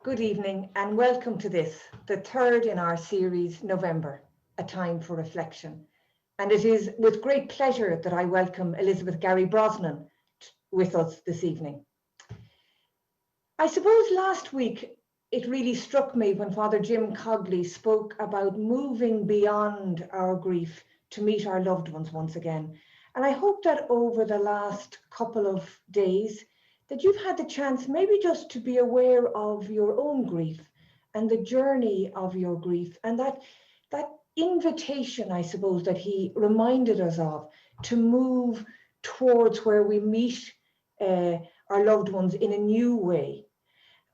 Good evening and welcome to this, the third in our series, November, A Time for Reflection. And it is with great pleasure that I welcome Elizabeth Garry Brosnan with us this evening. I suppose last week it really struck me when Father Jim Cogley spoke about moving beyond our grief to meet our loved ones once again. And I hope that over the last couple of days, that you've had the chance maybe just to be aware of your own grief and the journey of your grief, and that invitation, I suppose, that he reminded us of to move towards where we meet our loved ones in a new way.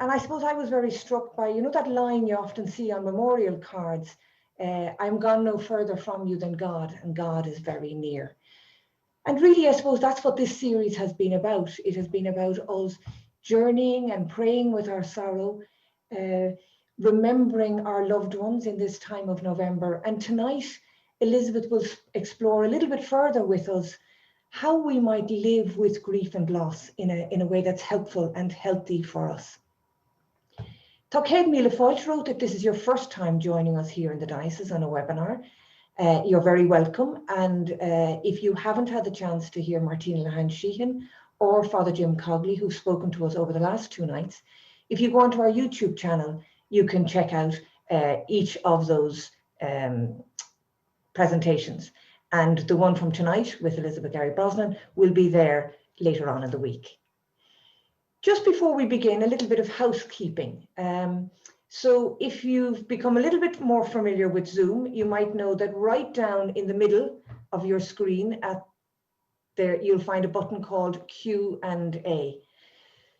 And I suppose I was very struck by, that line you often see on memorial cards, I'm gone no further from you than God, and God is very near. And really, I suppose that's what this series has been about. It has been about us journeying and praying with our sorrow, remembering our loved ones in this time of November. And tonight, Elizabeth will explore a little bit further with us how we might live with grief and loss in a way that's helpful and healthy for us. Tácéad míle fáilte wrote that this is your first time joining us here in the Diocese on a webinar. You're very welcome, and if you haven't had the chance to hear Martina Sheehan or Father Jim Cogley, who've spoken to us over the last two nights, if you go onto our YouTube channel, you can check out each of those presentations. And the one from tonight with Elizabeth Garry Brosnan will be there later on in the week. Just before we begin, a little bit of housekeeping. So if you've become a little bit more familiar with Zoom, you might know that right down in the middle of your screen there, you'll find a button called Q&A.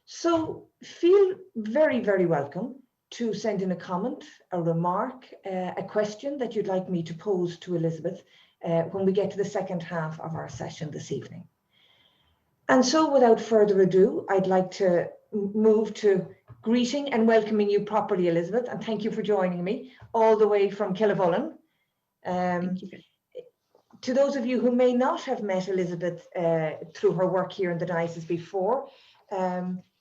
So feel very, very welcome to send in a comment, a remark, a question that you'd like me to pose to Elizabeth when we get to the second half of our session this evening. And so without further ado, I'd like to move to greeting and welcoming you properly, Elizabeth, and thank you for joining me all the way from Killavullen. Thank you. To those of you who may not have met Elizabeth through her work here in the Diocese before,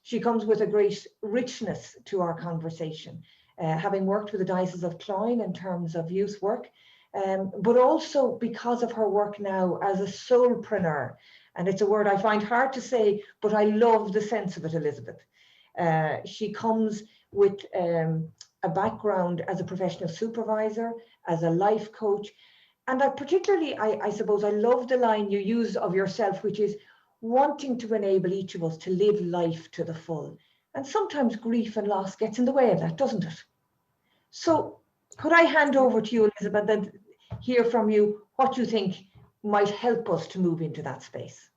she comes with a great richness to our conversation, having worked with the Diocese of Cloyne in terms of youth work, but also because of her work now as a soulpreneur. And it's a word I find hard to say, but I love the sense of it, Elizabeth. She comes with a background as a professional supervisor, as a life coach. And I suppose I love the line you use of yourself, which is wanting to enable each of us to live life to the full. And sometimes grief and loss gets in the way of that, doesn't it? So could I hand over to you, Elizabeth, and hear from you what you think might help us to move into that space?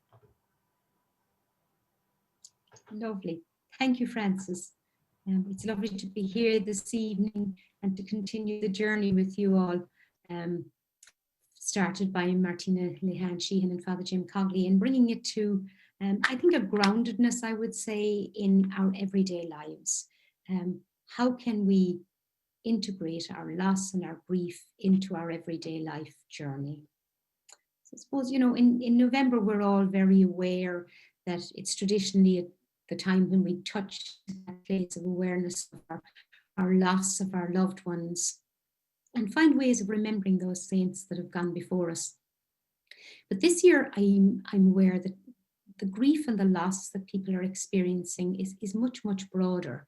Lovely. Thank you, Frances. It's lovely to be here this evening and to continue the journey with you all, started by Martina Sheehan and Father Jim Cogley, and bringing it to, I think, a groundedness, I would say, in our everyday lives. How can we integrate our loss and our grief into our everyday life journey? So I suppose, in November, we're all very aware that it's traditionally the time when we touch that place of awareness of our loss of our loved ones and find ways of remembering those saints that have gone before us. But this year, I'm aware that the grief and the loss that people are experiencing is much, much broader.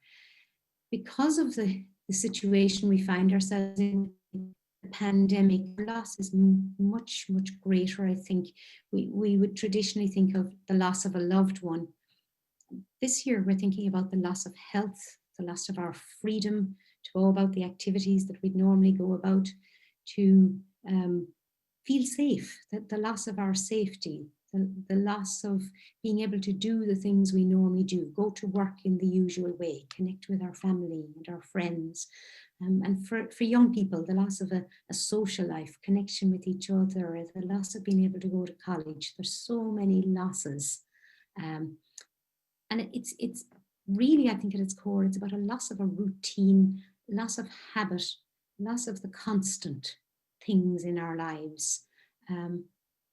Because of the situation we find ourselves in, the pandemic, loss is much, much greater. I think we would traditionally think of the loss of a loved one. This year, we're thinking about the loss of health, the loss of our freedom to go about the activities that we'd normally go about, to feel safe, the loss of our safety, the loss of being able to do the things we normally do, go to work in the usual way, connect with our family and our friends. And for young people, the loss of a social life, connection with each other, the loss of being able to go to college. There's so many losses. And it's really, I think at its core, it's about a loss of a routine, loss of habit, loss of the constant things in our lives. And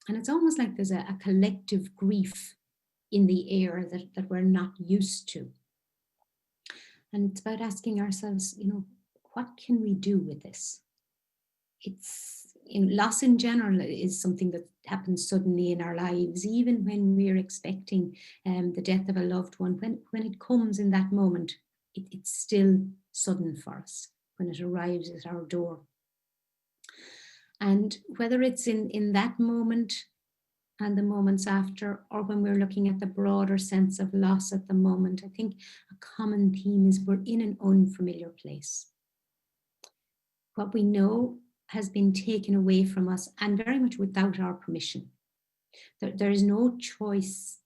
it's almost like there's a collective grief in the air that we're not used to. And it's about asking ourselves, what can we do with this? Loss in general is something that happens suddenly in our lives, even when we're expecting the death of a loved one. When it comes in that moment, it's still sudden for us when it arrives at our door. And whether it's in that moment and the moments after, or when we're looking at the broader sense of loss at the moment, I think a common theme is we're in an unfamiliar place. What we know has been taken away from us, and very much without our permission. There is no choice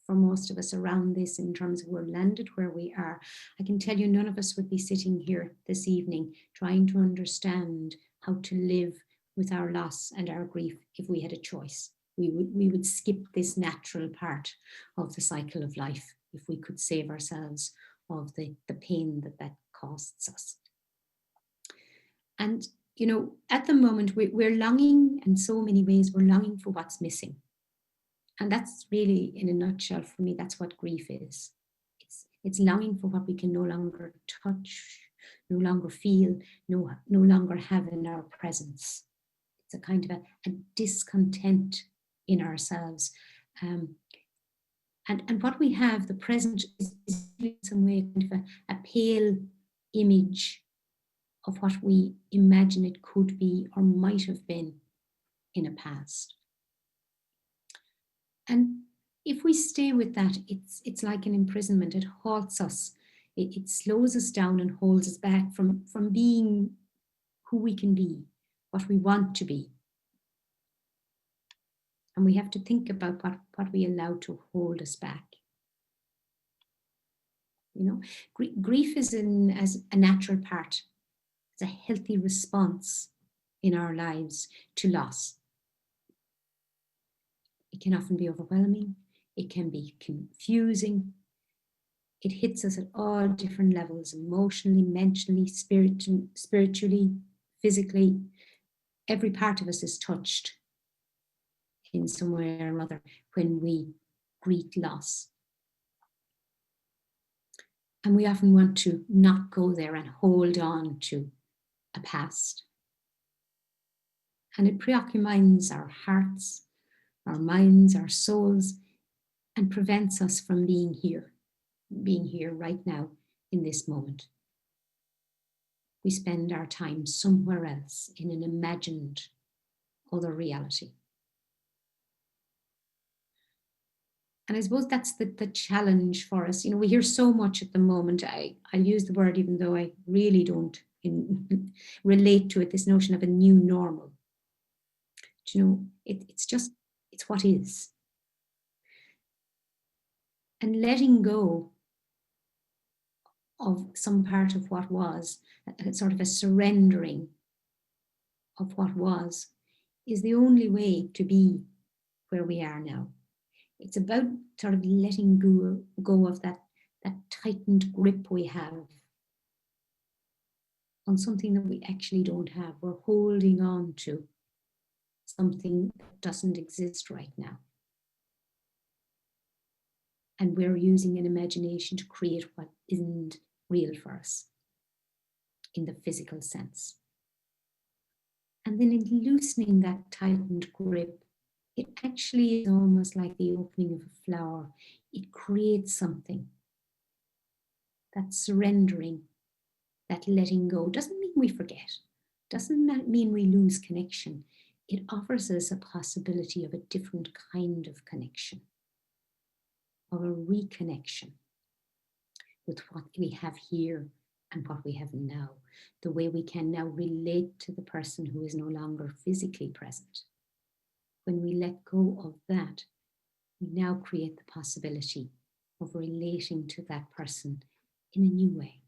for most of us around this in terms of we're landed where we are. I can tell you none of us would be sitting here this evening trying to understand how to live with our loss and our grief if we had a choice. We would skip this natural part of the cycle of life if we could save ourselves of the pain that costs us. And at the moment, we're longing, in so many ways, we're longing for what's missing. And that's really, in a nutshell, for me, that's what grief is. It's longing for what we can no longer touch, no longer feel, no longer have in our presence. It's a kind of a discontent in ourselves. And what we have, the present, is in some way kind of a pale image of what we imagine it could be or might have been in a past. And if we stay with that, it's like an imprisonment. It halts us. It slows us down and holds us back from being who we can be, what we want to be. And we have to think about what we allow to hold us back. Grief is as a natural part. It's a healthy response in our lives to loss. It can often be overwhelming. It can be confusing. It hits us at all different levels, emotionally, mentally, spiritually, physically. Every part of us is touched in some way or another when we greet loss. And we often want to not go there and hold on to a past. And it preoccupies our hearts, our minds, our souls, and prevents us from being here right now in this moment. We spend our time somewhere else in an imagined other reality. And I suppose that's the challenge for us. We hear so much at the moment. I'll use the word even though I really don't relate to it, this notion of a new normal. It's what is. And letting go of some part of what was, a sort of a surrendering of what was, is the only way to be where we are now. It's about sort of letting go of that tightened grip we have on something that we actually don't have. We're holding on to something that doesn't exist right now. And we're using an imagination to create what isn't real for us in the physical sense. And then in loosening that tightened grip, it actually is almost like the opening of a flower. It creates something. That surrendering, that letting go, doesn't mean we forget. Doesn't mean we lose connection. It offers us a possibility of a different kind of connection, of a reconnection with what we have here and what we have now, the way we can now relate to the person who is no longer physically present. When we let go of that, we now create the possibility of relating to that person in a new way.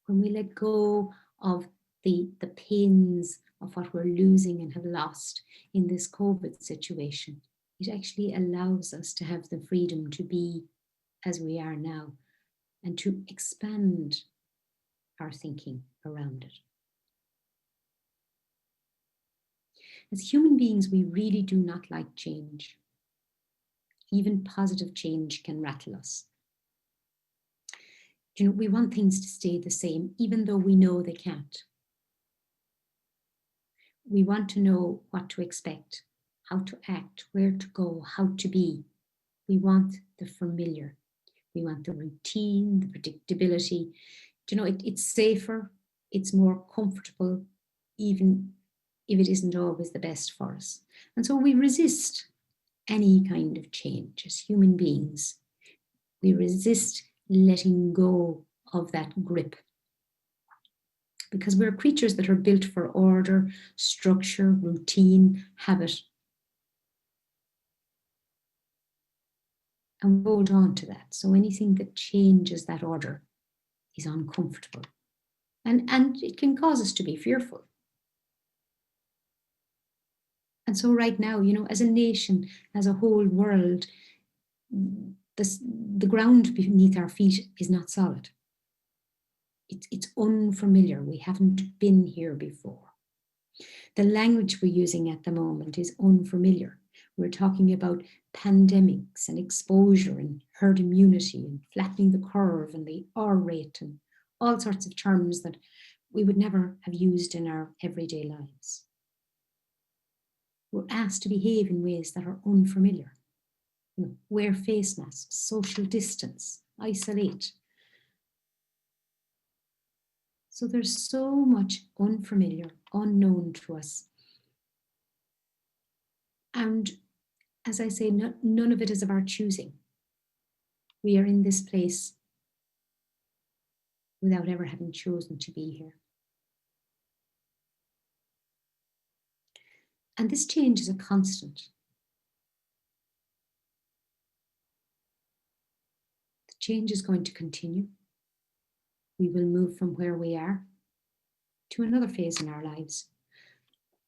When we let go of the pains of what we're losing and have lost in this COVID situation, it actually allows us to have the freedom to be as we are now and to expand our thinking around it. As human beings, we really do not like change. Even positive change can rattle us. We want things to stay the same, even though we know they can't. We want to know what to expect, how to act, where to go, how to be. We want the familiar. We want the routine, the predictability. It's safer, it's more comfortable, even if it isn't always the best for us. And so we resist any kind of change as human beings. We resist letting go of that grip, because we're creatures that are built for order, structure, routine, habit. And we hold on to that. So anything that changes that order is uncomfortable. And it can cause us to be fearful. And so right now, as a nation, as a whole world, the ground beneath our feet is not solid. It's unfamiliar. We haven't been here before. The language we're using at the moment is unfamiliar. We're talking about pandemics and exposure and herd immunity and flattening the curve and the R rate and all sorts of terms that we would never have used in our everyday lives. We're asked to behave in ways that are unfamiliar. Wear face masks, social distance, isolate. So there's so much unfamiliar, unknown to us. And as I say, none of it is of our choosing. We are in this place without ever having chosen to be here. And this change is a constant. The change is going to continue. We will move from where we are to another phase in our lives.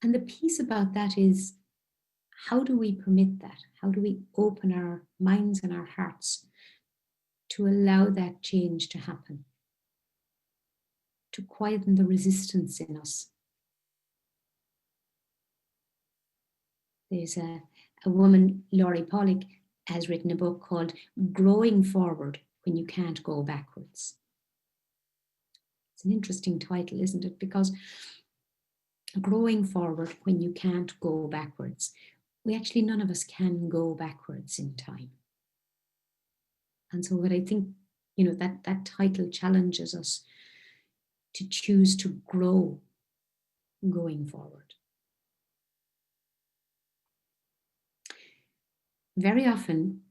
And the piece about that is, how do we permit that? How do we open our minds and our hearts to allow that change to happen? To quieten the resistance in us. There's a woman, Laurie Pollock, has written a book called Growing Forward When You Can't Go Backwards. It's an interesting title, isn't it? Because growing forward when you can't go backwards. None of us can go backwards in time. And so what I think, that title challenges us to choose to grow going forward. Very often,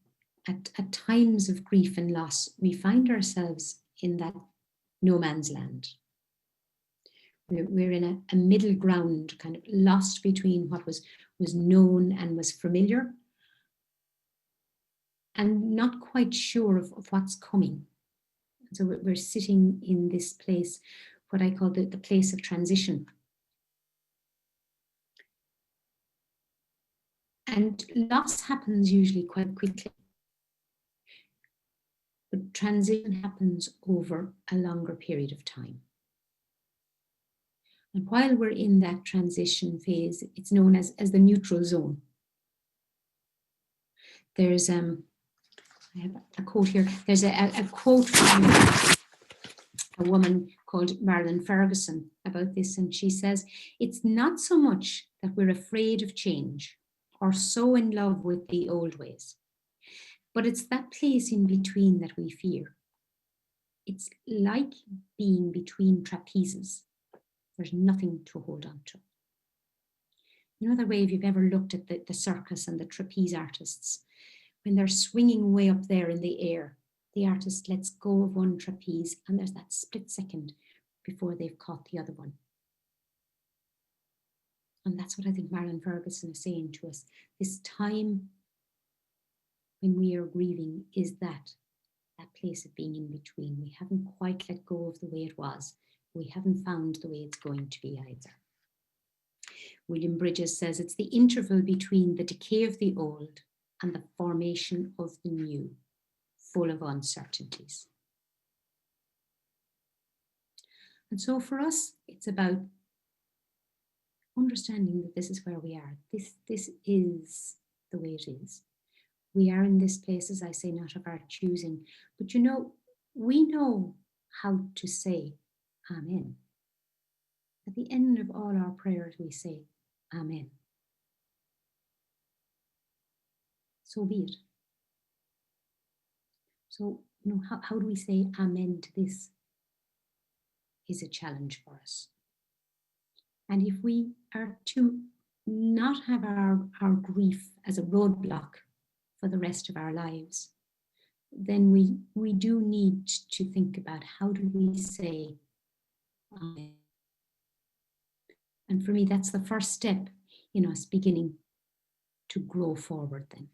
at times of grief and loss, we find ourselves in that no man's land. We're in a middle ground, kind of lost between what was known and was familiar, and not quite sure of what's coming. So we're sitting in this place, what I call the place of transition. And loss happens usually quite quickly. But transition happens over a longer period of time. And while we're in that transition phase, it's known as the neutral zone. There's I have a quote here. There's a quote from a woman called Marilyn Ferguson about this, and she says, "It's not so much that we're afraid of change or so in love with the old ways, but it's that place in between that we fear. It's like being between trapezes. There's nothing to hold on to." The way, if you've ever looked at the circus and the trapeze artists, when they're swinging way up there in the air, the artist lets go of one trapeze and there's that split second before they've caught the other one. And that's what I think Marilyn Ferguson is saying to us. This time when we are grieving is that place of being in between. We haven't quite let go of the way it was. We haven't found the way it's going to be either. William Bridges says it's the interval between the decay of the old and the formation of the new, full of uncertainties. And so for us, it's about understanding that this is where we are. This is the way it is. We are in this place, as I say, not of our choosing. But we know how to say Amen. At the end of all our prayers, we say Amen. So be it. So, how do we say Amen to this is a challenge for us. And if we are to not have our grief as a roadblock for the rest of our lives, then we do need to think about how do we say Amen. And for me, that's the first step in us beginning to grow forward then.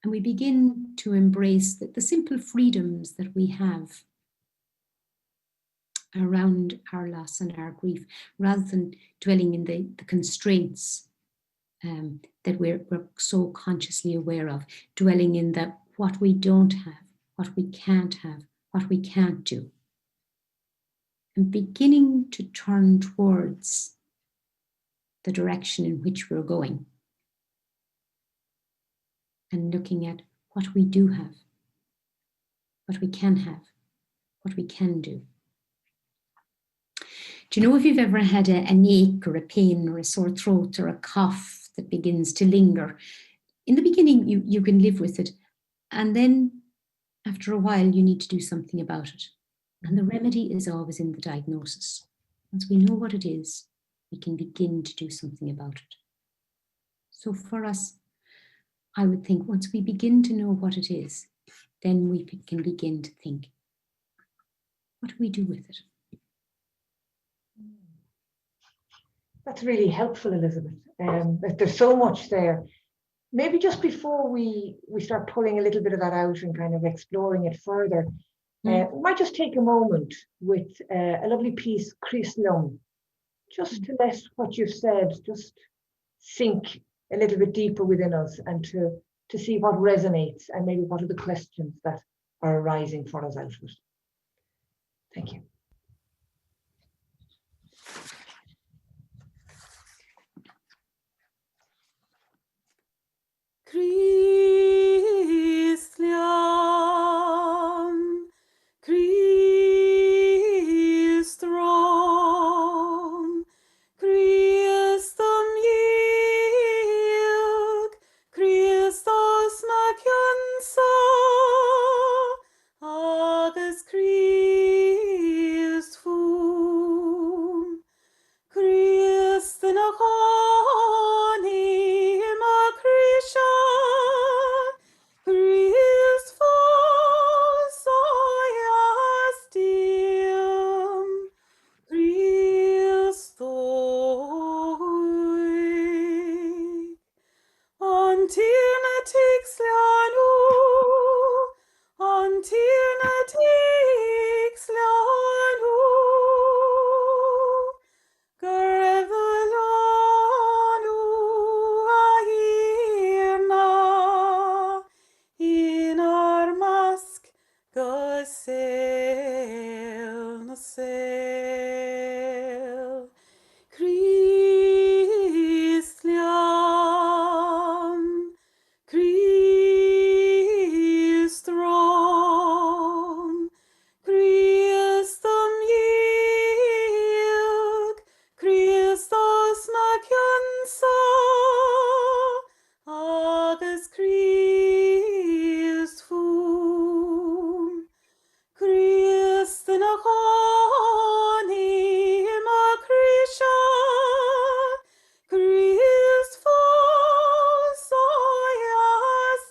And we begin to embrace the simple freedoms that we have around our loss and our grief, rather than dwelling in the constraints that we're so consciously aware of, dwelling in what we don't have, what we can't have, what we can't do. And beginning to turn towards the direction in which we're going. And looking at what we do have, what we can have, what we can do. Do you know if you've ever had an ache or a pain or a sore throat or a cough that begins to linger? In the beginning, you can live with it. And then after a while, you need to do something about it. And the remedy is always in the diagnosis. Once we know what it is, we can begin to do something about it. So for us, I would think once we begin to know what it is, then we can begin to think, what do we do with it? That's really helpful, Elizabeth. There's so much there. Maybe just before we start pulling a little bit of that out and kind of exploring it further, we might just take a moment with a lovely piece, Chris Lum, just to let what you've said just sink a little bit deeper within us, and to see what resonates and maybe what are the questions that are arising for us out of it. Thank you. Christian, Christrom, Christum Iug, Christos Maciansa, agus Christ fum, Christ in a Christ fos oiastium, Christoi, Antinatix lianu, Antinatix lianu, Garevelanu airna, in armask gasel nasel, Christian, Christrom, Christum Iug, Christos Maciansa, agus Christ fum, Christ in a Christ fos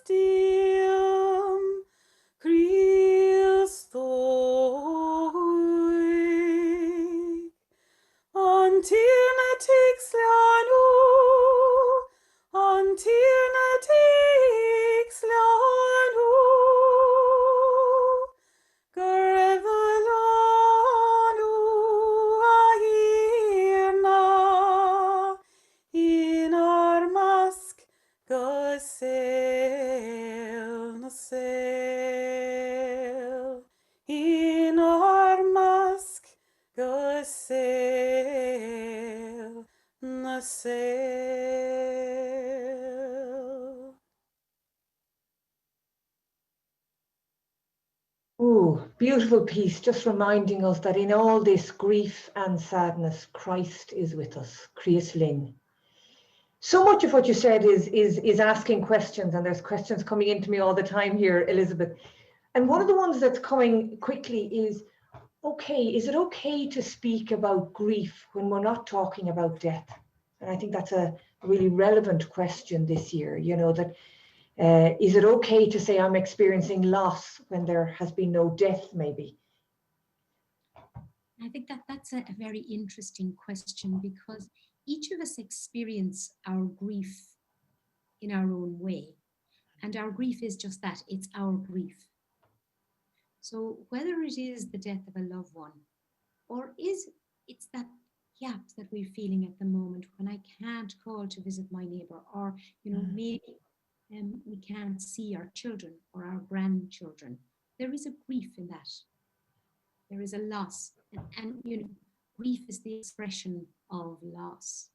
oiastium, Christoi, Antinatix lianu, Antinatix lianu, Garevelanu airna, in armask gasel nasel, in armask gasel nasel. Beautiful piece, just reminding us that in all this grief and sadness, Christ is with us. Chris Lynn. So much of what you said is asking questions, and there's questions coming into me all the time here, Elizabeth. And one of the ones that's coming quickly is, okay, is it okay to speak about grief when we're not talking about death? And I think that's a really relevant question this year, you know, that is it okay to say I'm experiencing loss when there has been no death, maybe? I think that that's a very interesting question, because each of us experience our grief in our own way. And our grief is just that, it's our grief. So whether it is the death of a loved one, or it's that gap that we're feeling at the moment when I can't call to visit my neighbor, or maybe we can't see our children or our grandchildren, there is a grief in that. There is a loss, and grief is the expression of loss.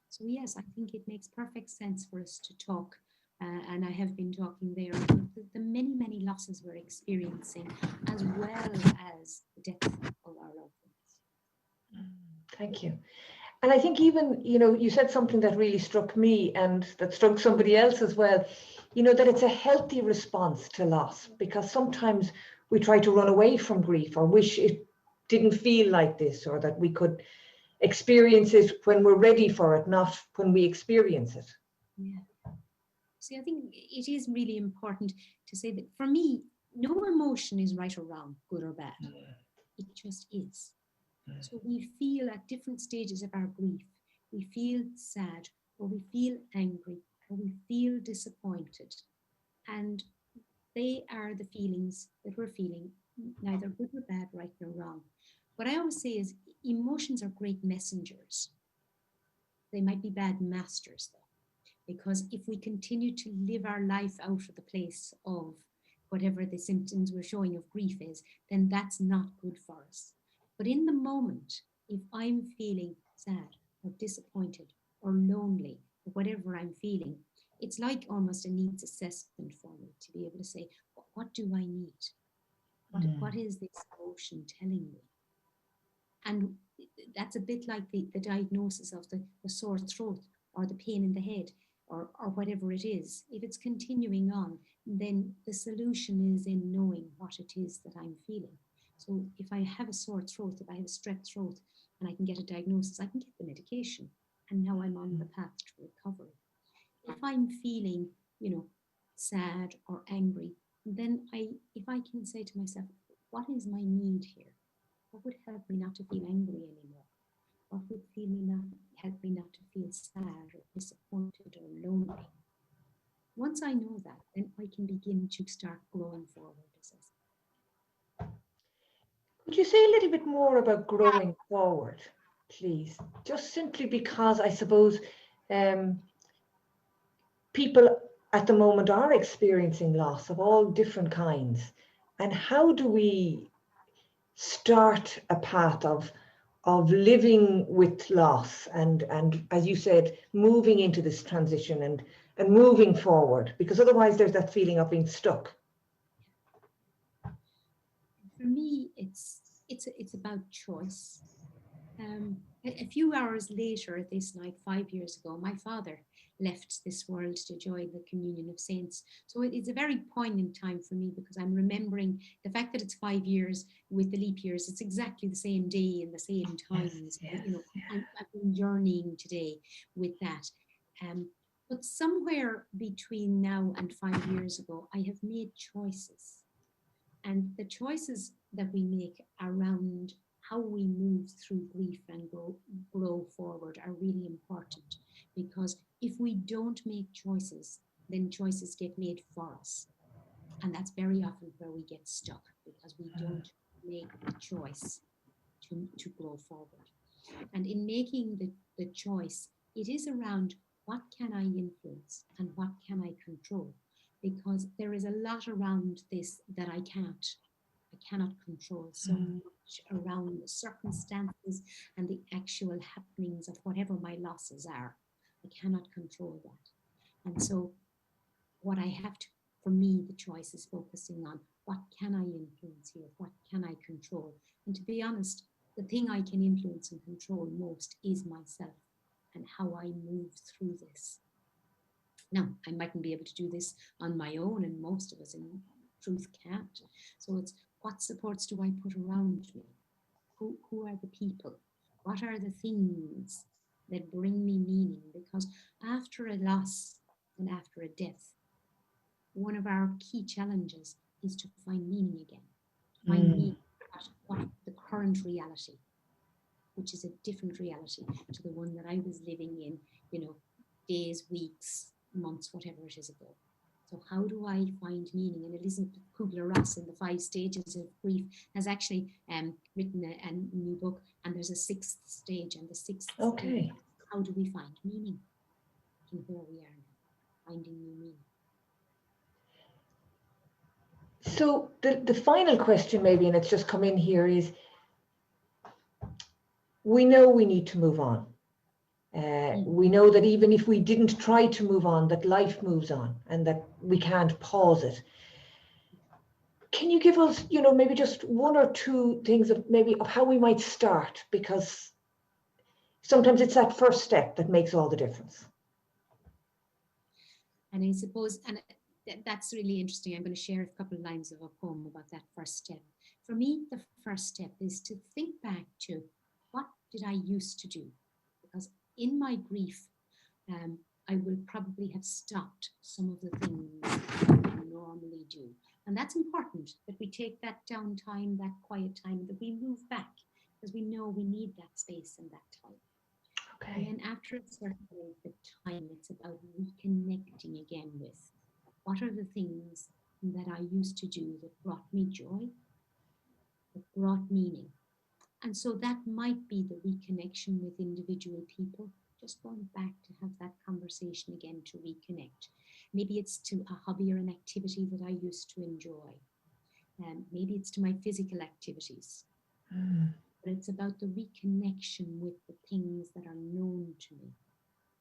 So yes, I think it makes perfect sense for us to talk, and I have been talking there about the many, many losses we're experiencing, as well as the death of our loved ones. Thank you. And I think even, you said something that really struck me and that struck somebody else as well, that it's a healthy response to loss, because sometimes we try to run away from grief or wish it didn't feel like this, or that we could experience it when we're ready for it, not when we experience it. Yeah. See, I think it is really important to say that for me, no emotion is right or wrong, good or bad. It just is. So we feel at different stages of our grief. We feel sad, or we feel angry, or we feel disappointed. And they are the feelings that we're feeling, neither good nor bad, right nor wrong. What I always say is emotions are great messengers. They might be bad masters, though, because if we continue to live our life out of the place of whatever the symptoms we're showing of grief is, then that's not good for us. But in the moment, if I'm feeling sad or disappointed or lonely, or whatever I'm feeling, it's like almost a needs assessment for me to be able to say, what do I need? What is this emotion telling me? And that's a bit like the diagnosis of the sore throat or the pain in the head, or whatever it is. If it's continuing on, then the solution is in knowing what it is that I'm feeling. So if I have a sore throat, if I have a strep throat, and I can get a diagnosis, I can get the medication, and now I'm on the path to recovery. If I'm feeling, sad or angry, then if I can say to myself, what is my need here? What would help me not to feel angry anymore? What would help me not to feel sad or disappointed or lonely? Once I know that, then I can begin to start growing forward, as I say. Could you say a little bit more about growing forward, please? Just simply because I suppose people at the moment are experiencing loss of all different kinds. And how do we start a path of living with loss and as you said, moving into this transition and moving forward, because otherwise there's that feeling of being stuck? For me, it's about choice. A few hours later this night, 5 years ago, my father left this world to join the communion of saints. So it's a very poignant time for me, because I'm remembering the fact that it's 5 years with the leap years. It's exactly the same day and the same times. Yes, I've been journeying today with that. But somewhere between now and 5 years ago, I have made choices. And the choices that we make around how we move through grief and grow forward are really important, because if we don't make choices, then choices get made for us. And that's very often where we get stuck, because we don't make the choice to grow forward. And in making the choice, it is around what can I influence and what can I control, because there is a lot around this that I cannot control, so much around the circumstances and the actual happenings of whatever my losses are. I cannot control that. And so what I have to, for me, the choice is focusing on what can I influence here? What can I control? And to be honest, the thing I can influence and control most is myself and how I move through this. Now, I mightn't be able to do this on my own, and most of us in truth can't. So it's, what supports do I put around me? Who are the people? What are the things that bring me meaning? Because after a loss and after a death, one of our key challenges is to find meaning again. Find meaning at what the current reality, which is a different reality to the one that I was living in, days, weeks, months, whatever it is ago. So how do I find meaning? And Elizabeth Kubler-Ross in the 5 Stages of Grief has actually written a new book, and there's a 6th stage, and the 6th stage, how do we find meaning in where we are now, finding new meaning? So the final question maybe, and it's just come in here, is we know we need to move on. We know that even if we didn't try to move on, that life moves on and that we can't pause it. Can you give us, maybe just 1 or 2 things of how we might start? Because sometimes it's that first step that makes all the difference. And I suppose, and that's really interesting. I'm going to share a couple of lines of a poem about that first step. For me, the first step is to think back to, what did I used to do? Because in my grief, I will probably have stopped some of the things I normally do. And that's important, that we take that downtime, that quiet time, that we move back, because we know we need that space and that time. Okay. And then after a certain length of time, it's about reconnecting again with, what are the things that I used to do that brought me joy, that brought meaning? And so that might be the reconnection with individual people, just going back to have that conversation again to reconnect. Maybe it's to a hobby or an activity that I used to enjoy. Maybe it's to my physical activities. But it's about the reconnection with the things that are known to me,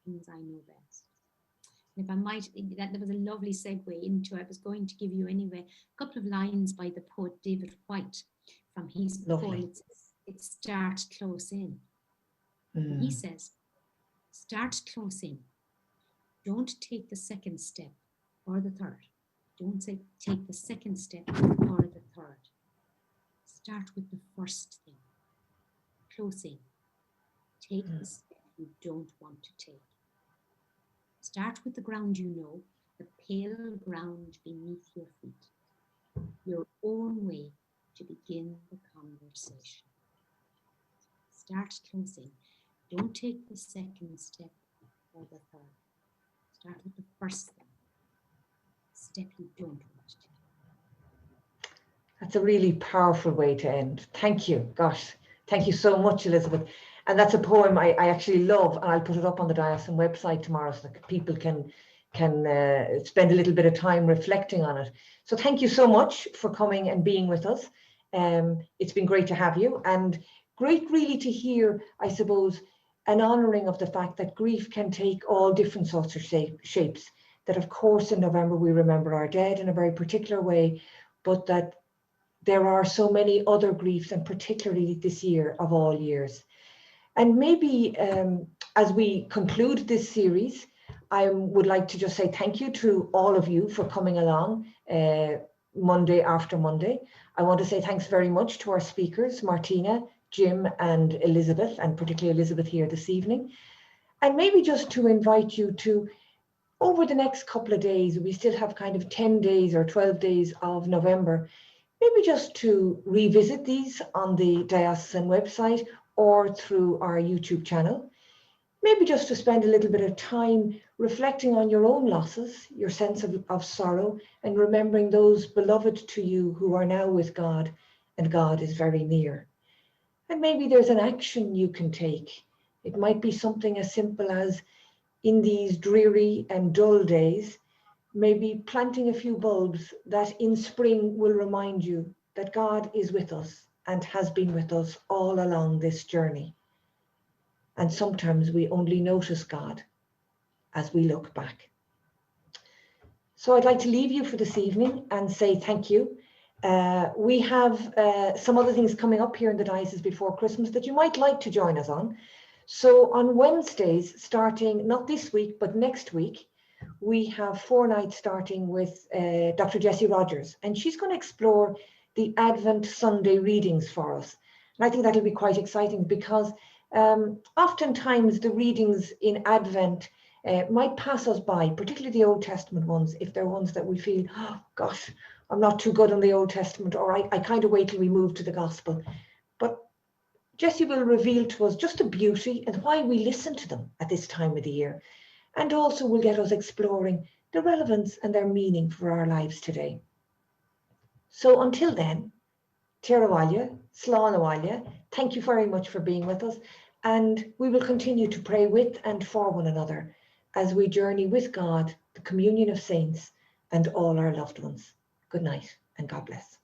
things I know best. And if I might, that was a lovely segue into, I was going to give you anyway a couple of lines by the poet David White from his poem, It Starts Close In. And he says, start close in. Don't take the second step or the third. Don't take the second step or the third. Start with the first thing. Close in. Take the step you don't want to take. Start with the ground you know, the pale ground beneath your feet. Your own way to begin the conversation. Start close in. Don't take the second step or the third. Start with the first thing. Step you don't want to take. That's a really powerful way to end. Thank you. Gosh, thank you so much, Elizabeth. And that's a poem I actually love, and I'll put it up on the Diocese website tomorrow so that people can spend a little bit of time reflecting on it. So thank you so much for coming and being with us. It's been great to have you, and great really to hear, I suppose, an honouring of the fact that grief can take all different sorts of shapes. That of course in November we remember our dead in a very particular way, but that there are so many other griefs, and particularly this year of all years. And maybe as we conclude this series, I would like to just say thank you to all of you for coming along Monday after Monday. I want to say thanks very much to our speakers, Martina, Jim and Elizabeth, and particularly Elizabeth here this evening. And maybe just to invite you to, over the next couple of days, we still have kind of 10 days or 12 days of November, maybe just to revisit these on the Diocesan website or through our YouTube channel. Maybe just to spend a little bit of time reflecting on your own losses, your sense of sorrow, and remembering those beloved to you who are now with God, and God is very near. And maybe there's an action you can take. It might be something as simple as, in these dreary and dull days, maybe planting a few bulbs that in spring will remind you that God is with us and has been with us all along this journey. And sometimes we only notice God as we look back. So I'd like to leave you for this evening and say thank you. We have some other things coming up here in the diocese before Christmas that you might like to join us on. So on Wednesdays, starting not this week, but next week, we have 4 nights starting with Dr. Jessie Rogers, and she's going to explore the Advent Sunday readings for us. And I think that'll be quite exciting because oftentimes the readings in Advent might pass us by, particularly the Old Testament ones, if they're ones that we feel, oh gosh, I'm not too good on the Old Testament, or I kind of wait till we move to the Gospel. But Jessie will reveal to us just the beauty and why we listen to them at this time of the year. And also will get us exploring the relevance and their meaning for our lives today. So until then, Tia Abhaile, Slán Abhaile, thank you very much for being with us. And we will continue to pray with and for one another as we journey with God, the communion of saints, and all our loved ones. Good night and God bless.